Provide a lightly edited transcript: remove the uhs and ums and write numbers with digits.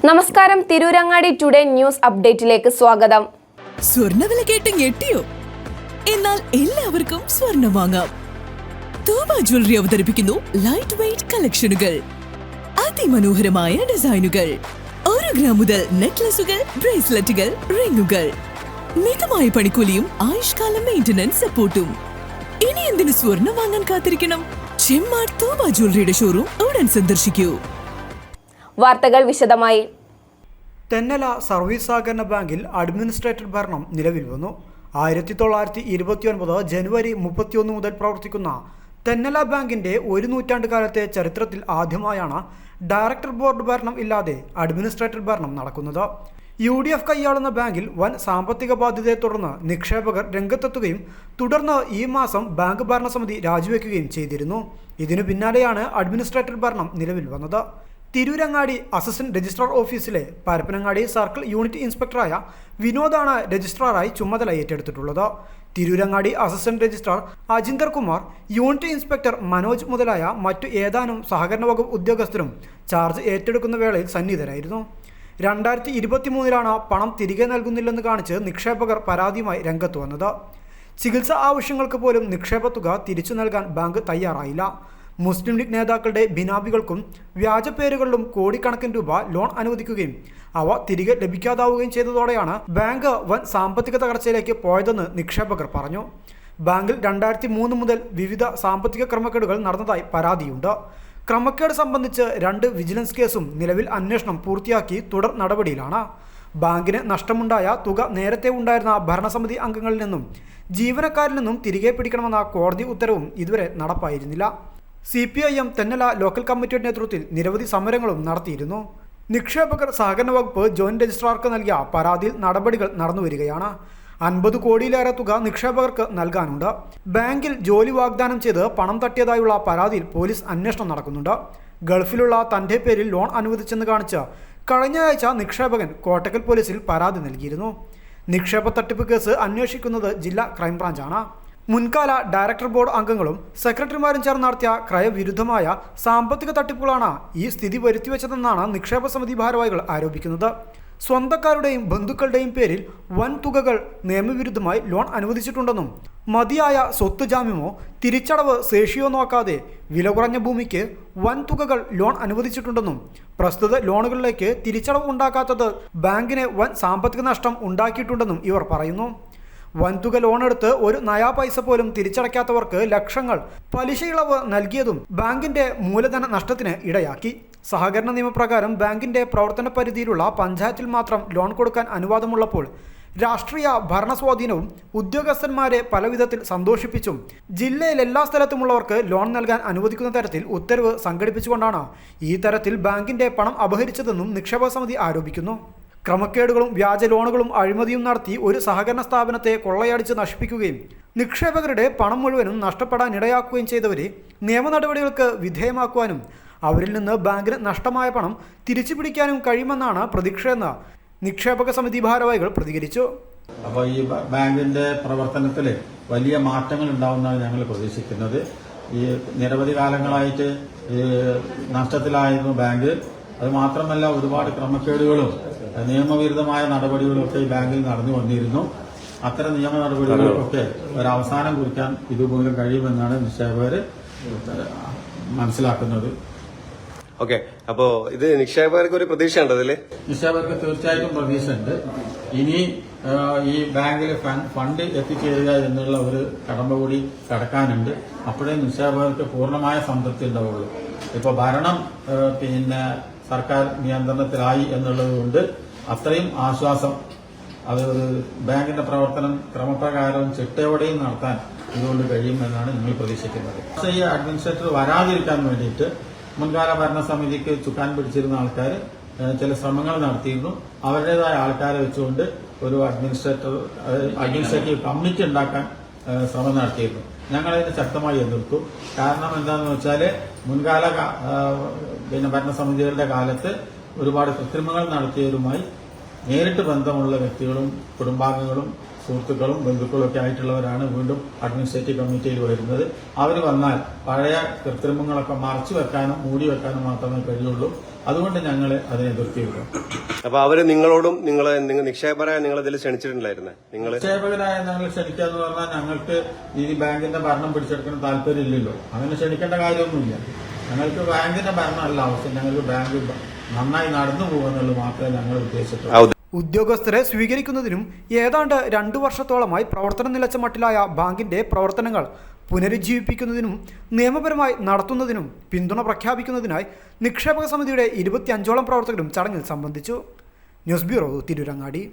നമസ്കാരം, Tirurangadi today news അപ്ഡേറ്റിലേക്ക് സ്വാഗതം. സ്വർണ്ണവില കേട്ട് ഞെട്ടിയോ? എന്നാൽ എല്ലാവർക്കും സ്വർണ്ണം വാങ്ങാം. തോബ ജ്വല്ലറി അവതരിപ്പിക്കുന്നു ലൈറ്റ് വെയ്റ്റ് കളക്ഷനുകൾ, അതിമനോഹരമായ ഡിസൈനുകൾ, 1 ഗ്രാം മുതൽ നെക്ലസുകൾ, ബ്രേസ്ലെറ്റുകൾ, റിങ്ങുകൾ, മിതമായ പണിക്കൂലിയും ആയുഷ്കാല മെയിന്റനൻസ് സപ്പോർട്ടും. ഇനി എന്തിനു സ്വർണ്ണം വാങ്ങാൻ കാത്തിരിക്കണം? ചെമ്മാട് തോബ ജ്വല്ലറിയുടെ ഷോറൂം ഉടൻ സന്ദർശിക്കൂ. വാർത്തകൾ വിശദമായി. തെന്നല സർവീസ് സഹകരണ ബാങ്കിൽ അഡ്മിനിസ്ട്രേറ്റർ ഭരണം നിലവിൽ വന്നു. 1929 ജനുവരി 31 മുതൽ പ്രവർത്തിക്കുന്ന തെന്നല ബാങ്കിന്റെ 1 നൂറ്റാണ്ട് കാലത്തെ ചരിത്രത്തിൽ ആദ്യമായാണ് ഡയറക്ടർ ബോർഡ് ഭരണം ഇല്ലാതെ അഡ്മിനിസ്ട്രേറ്റർ ഭരണം നടക്കുന്നത്. UDF കൈയാളുന്ന ബാങ്കിൽ വൻ സാമ്പത്തിക ബാധ്യതയെ തുടർന്ന് നിക്ഷേപകർ രംഗത്തെത്തുകയും തുടർന്ന് ഈ മാസം ബാങ്ക് ഭരണസമിതി രാജിവെക്കുകയും ചെയ്തിരുന്നു. ഇതിനു പിന്നാലെയാണ് അഡ്മിനിസ്ട്രേറ്റർ ഭരണം നിലവിൽ വന്നത്. തിരൂരങ്ങാടി അസിസ്റ്റന്റ് രജിസ്ട്രാർ ഓഫീസിലെ പരപ്പനങ്ങാടി സർക്കിൾ യൂണിറ്റ് ഇൻസ്പെക്ടറായ വിനോദാണ് രജിസ്ട്രാറായി ചുമതല ഏറ്റെടുത്തിട്ടുള്ളത്. Tirurangadi assistant registrar Ajinder Kumar, unit inspector Manoj മുതലായ മറ്റു ഏതാനും സഹകരണ വകുപ്പ് ഉദ്യോഗസ്ഥരും ചാർജ് ഏറ്റെടുക്കുന്ന വേളയിൽ സന്നിധരായിരുന്നു. 2023 പണം തിരികെ നൽകുന്നില്ലെന്ന് കാണിച്ച് നിക്ഷേപകർ പരാതിയുമായി രംഗത്ത് വന്നത്. ചികിത്സാ ആവശ്യങ്ങൾക്ക് പോലും നിക്ഷേപ തുക തിരിച്ചു നൽകാൻ ബാങ്ക് തയ്യാറായില്ല. മുസ്ലിം ലീഗ് നേതാക്കളുടെ ബിനാമികൾക്കും വ്യാജ പേരുകളിലും കോടിക്കണക്കിന് രൂപ ലോൺ അനുവദിക്കുകയും അവ തിരികെ ലഭിക്കാതാവുകയും ചെയ്തതോടെയാണ് ബാങ്ക് വൻ സാമ്പത്തിക തകർച്ചയിലേക്ക് പോയതെന്ന് നിക്ഷേപകർ പറഞ്ഞു. ബാങ്കിൽ 2003 മുതൽ വിവിധ സാമ്പത്തിക ക്രമക്കേടുകൾ നടന്നതായി പരാതിയുണ്ട്. ക്രമക്കേട് സംബന്ധിച്ച് 2 വിജിലൻസ് കേസും നിലവിൽ അന്വേഷണം പൂർത്തിയാക്കി തുടർ നടപടിയിലാണ്. ബാങ്കിന് നഷ്ടമുണ്ടായ തുക നേരത്തെ ഉണ്ടായിരുന്ന ഭരണസമിതി അംഗങ്ങളിൽ നിന്നും ജീവനക്കാരിൽ നിന്നും തിരികെ പിടിക്കണമെന്ന കോടതി ഉത്തരവും ഇതുവരെ നടപ്പായിരുന്നില്ല. CPIM തെന്നല ലോക്കൽ കമ്മിറ്റിയുടെ നേതൃത്വത്തിൽ നിരവധി സമരങ്ങളും നടത്തിയിരുന്നു. നിക്ഷേപകർ സഹകരണ വകുപ്പ് ജോയിന്റ് രജിസ്ട്രാർക്ക് നൽകിയ പരാതിയിൽ നടപടികൾ നടന്നുവരികയാണ്. 50 കോടിയിലേറെ തുക നിക്ഷേപകർക്ക് നൽകാനുണ്ട്. ബാങ്കിൽ ജോലി വാഗ്ദാനം ചെയ്ത് പണം തട്ടിയതായുള്ള പരാതിയിൽ പോലീസ് അന്വേഷണം നടക്കുന്നുണ്ട്. ഗൾഫിലുള്ള തന്റെ പേരിൽ ലോൺ അനുവദിച്ചെന്ന് കാണിച്ച് കഴിഞ്ഞയാഴ്ച നിക്ഷേപകൻ കോട്ടക്കൽ പോലീസിൽ പരാതി നൽകിയിരുന്നു. നിക്ഷേപ തട്ടിപ്പ് കേസ് അന്വേഷിക്കുന്നത് ജില്ലാ ക്രൈംബ്രാഞ്ചാണ്. മുൻകാല ഡയറക്ടർ ബോർഡ് അംഗങ്ങളും സെക്രട്ടറിമാരും ചേർന്ന് നടത്തിയ ക്രയവിരുദ്ധമായ സാമ്പത്തിക തട്ടിപ്പുകളാണ് ഈ സ്ഥിതി വരുത്തിവെച്ചതെന്നാണ് നിക്ഷേപ സമിതി ഭാരവാഹികൾ ആരോപിക്കുന്നത്. സ്വന്തക്കാരുടെയും ബന്ധുക്കളുടെയും പേരിൽ വൻ തുകകൾ നിയമവിരുദ്ധമായി ലോൺ അനുവദിച്ചിട്ടുണ്ടെന്നും മതിയായ സ്വത്ത് ജാമ്യമോ തിരിച്ചടവ് ശേഷിയോ നോക്കാതെ വില കുറഞ്ഞ ഭൂമിക്ക് വൻ തുകകൾ ലോൺ അനുവദിച്ചിട്ടുണ്ടെന്നും പ്രസ്തുത ലോണുകളിലേക്ക് തിരിച്ചടവ് ഉണ്ടാക്കാത്തത് ബാങ്കിന് വൻ സാമ്പത്തിക നഷ്ടം ഉണ്ടാക്കിയിട്ടുണ്ടെന്നും ഇവർ പറയുന്നു. വൻതുക ലോണെടുത്ത് 1 നയാ പൈസ പോലും തിരിച്ചടയ്ക്കാത്തവർക്ക് ലക്ഷങ്ങൾ പലിശയിളവ് നൽകിയതും ബാങ്കിന്റെ മൂലധന നഷ്ടത്തിന് ഇടയാക്കി. സഹകരണ നിയമപ്രകാരം ബാങ്കിന്റെ പ്രവർത്തന പരിധിയിലുള്ള പഞ്ചായത്തിൽ മാത്രം ലോൺ കൊടുക്കാൻ അനുവാദമുള്ളപ്പോൾ രാഷ്ട്രീയ ഭരണസ്വാധീനവും ഉദ്യോഗസ്ഥന്മാരെ പലവിധത്തിൽ സന്തോഷിപ്പിച്ചും ജില്ലയിൽ എല്ലാ സ്ഥലത്തുമുള്ളവർക്ക് ലോൺ നൽകാൻ അനുവദിക്കുന്ന തരത്തിൽ ഉത്തരവ് സംഘടിപ്പിച്ചുകൊണ്ടാണ് ഈ തരത്തിൽ ബാങ്കിന്റെ പണം അപഹരിച്ചതെന്നും നിക്ഷേപ സമിതി ആരോപിക്കുന്നു. ക്രമക്കേടുകളും വ്യാജ ലോണുകളും അഴിമതിയും നടത്തി ഒരു സഹകരണ സ്ഥാപനത്തെ കൊള്ളയടിച്ച് നശിപ്പിക്കുകയും നിക്ഷേപകരുടെ പണം മുഴുവനും നഷ്ടപ്പെടാനിടയാക്കുകയും ചെയ്തവരെ നിയമ നടപടികൾക്ക് വിധേയമാക്കുവാനും അവരിൽ നിന്ന് ബാങ്കിന് നഷ്ടമായ പണം തിരിച്ചു പിടിക്കാനും കഴിയുമെന്നാണ് പ്രതീക്ഷയെന്ന് നിക്ഷേപക സമിതി ഭാരവാഹികൾ പ്രതികരിച്ചു. അപ്പോൾ ഈ ബാങ്കിന്റെ പ്രവർത്തനത്തിൽ വലിയ മാറ്റങ്ങൾ ഉണ്ടാവുമെന്നാണ് ഞങ്ങൾ പ്രതീക്ഷിക്കുന്നത്. ഈ നിരവധി കാലങ്ങളായിട്ട് നഷ്ടത്തിലായിരുന്നു ബാങ്ക്. അത് മാത്രമല്ല, ഒരുപാട് ക്രമക്കേടുകളും നിയമവിരുദ്ധമായ നടപടികളൊക്കെ ഈ ബാങ്കിൽ നടന്നു വന്നിരുന്നു. അത്തരം നിയമ നടപടികൾക്കൊക്കെ ഒരവസാനം കുറിക്കാൻ ഇതുമൂലം കഴിയുമെന്നാണ് നിക്ഷേപകർ മനസ്സിലാക്കുന്നത്. ഓക്കെ, അപ്പോ ഇത് നിക്ഷേപകർക്ക് ഒരു പ്രതീക്ഷ ഉണ്ട് അതില്? നിക്ഷേപകർക്ക് തീർച്ചയായിട്ടും പ്രതീക്ഷയുണ്ട്. ഇനി ഈ ബാങ്കിൽ ഫണ്ട് എത്തിച്ചേരുക എന്നുള്ള ഒരു കടമ്പ കൂടി കടക്കാനുണ്ട്. അപ്പോഴേ നിക്ഷേപകർക്ക് പൂർണ്ണമായ സംതൃപ്തി ഉണ്ടാവുള്ളൂ. ഇപ്പൊ ഭരണം സർക്കാർ നിയന്ത്രണത്തിലായി എന്നുള്ളത് കൊണ്ട് അത്രയും ആശ്വാസം. അത് ബാങ്കിന്റെ പ്രവർത്തനം ക്രമപ്രകാരവും ചിട്ടയോടെയും നടത്താൻ ഇതുകൊണ്ട് കഴിയുമെന്നാണ് ഞങ്ങൾ പ്രതീക്ഷിക്കുന്നത്. ഈ അഡ്മിനിസ്ട്രേറ്റർ വരാതിരിക്കാൻ വേണ്ടിയിട്ട് മുൻകാല ഭരണസമിതിക്ക് ചുക്കാൻ പിടിച്ചിരുന്ന ആൾക്കാർ ചില ശ്രമങ്ങൾ നടത്തിയിരുന്നു. അവരുടേതായ ആൾക്കാരെ വെച്ചുകൊണ്ട് ഒരു അഡ്മിനിസ്ട്രേറ്റീവ് കമ്മിറ്റി ഉണ്ടാക്കാൻ ശ്രമം നടത്തിയിരുന്നു. ഞങ്ങളതിന് ശക്തമായി എതിർത്തു. കാരണം എന്താണെന്ന് വെച്ചാൽ മുൻകാല ഭരണസമിതികളുടെ കാലത്ത് ഒരുപാട് കൃത്രിമങ്ങൾ നടത്തിയവരുമായി നേരിട്ട് ബന്ധമുള്ള വ്യക്തികളും കുടുംബാംഗങ്ങളും സുഹൃത്തുക്കളും ബന്ധുക്കളും ഒക്കെ ആയിട്ടുള്ളവരാണ് വീണ്ടും അഡ്മിനിസ്ട്രേറ്റീവ് കമ്മിറ്റിയിൽ വരുന്നത്. അവർ വന്നാൽ പഴയ കൃത്രിമങ്ങളൊക്കെ മറച്ചു വെക്കാനും മൂടി വെക്കാനും മാത്രമേ കഴിയുള്ളൂ. അതുകൊണ്ട് ഞങ്ങൾ അതിനെ എതിർത്തിരുന്നു. അപ്പൊ അവര് നിങ്ങളോടും നിക്ഷേപകരായ നിങ്ങൾ ഇതിൽ ക്ഷണിച്ചിട്ടുണ്ടായിരുന്നേ? നിക്ഷേപകരായ ഞങ്ങൾ ക്ഷണിക്കാന്ന് പറഞ്ഞാൽ ഞങ്ങൾക്ക് ഈ ബാങ്കിന്റെ ഭരണം പിടിച്ചെടുക്കുന്ന താല്പര്യമില്ലല്ലോ. അങ്ങനെ ക്ഷണിക്കേണ്ട കാര്യമൊന്നുമില്ല. ഞങ്ങൾക്ക് ബാങ്കിന്റെ ഭരണമല്ല ആവശ്യം, ഞങ്ങൾക്ക് ബാങ്ക് നന്നായി നടന്നു പോകുന്നുള്ളത് മാത്രമേ ഞങ്ങൾ ഉദ്ദേശിച്ചിട്ടുള്ളൂ. ഉദ്യോഗസ്ഥരെ സ്വീകരിക്കുന്നതിനും ഏതാണ്ട് 2 വർഷത്തോളമായി പ്രവർത്തനം നിലച്ച മട്ടിലായ ബാങ്കിന്റെ പ്രവർത്തനങ്ങൾ പുനരുജ്ജീവിപ്പിക്കുന്നതിനും നിയമപരമായി നടത്തുന്നതിനും പിന്തുണ പ്രഖ്യാപിക്കുന്നതിനായി നിക്ഷേപക സമിതിയുടെ 25ഓളം പ്രവർത്തകരും ചടങ്ങിൽ സംബന്ധിച്ചു. News bureau, Tirurangadi.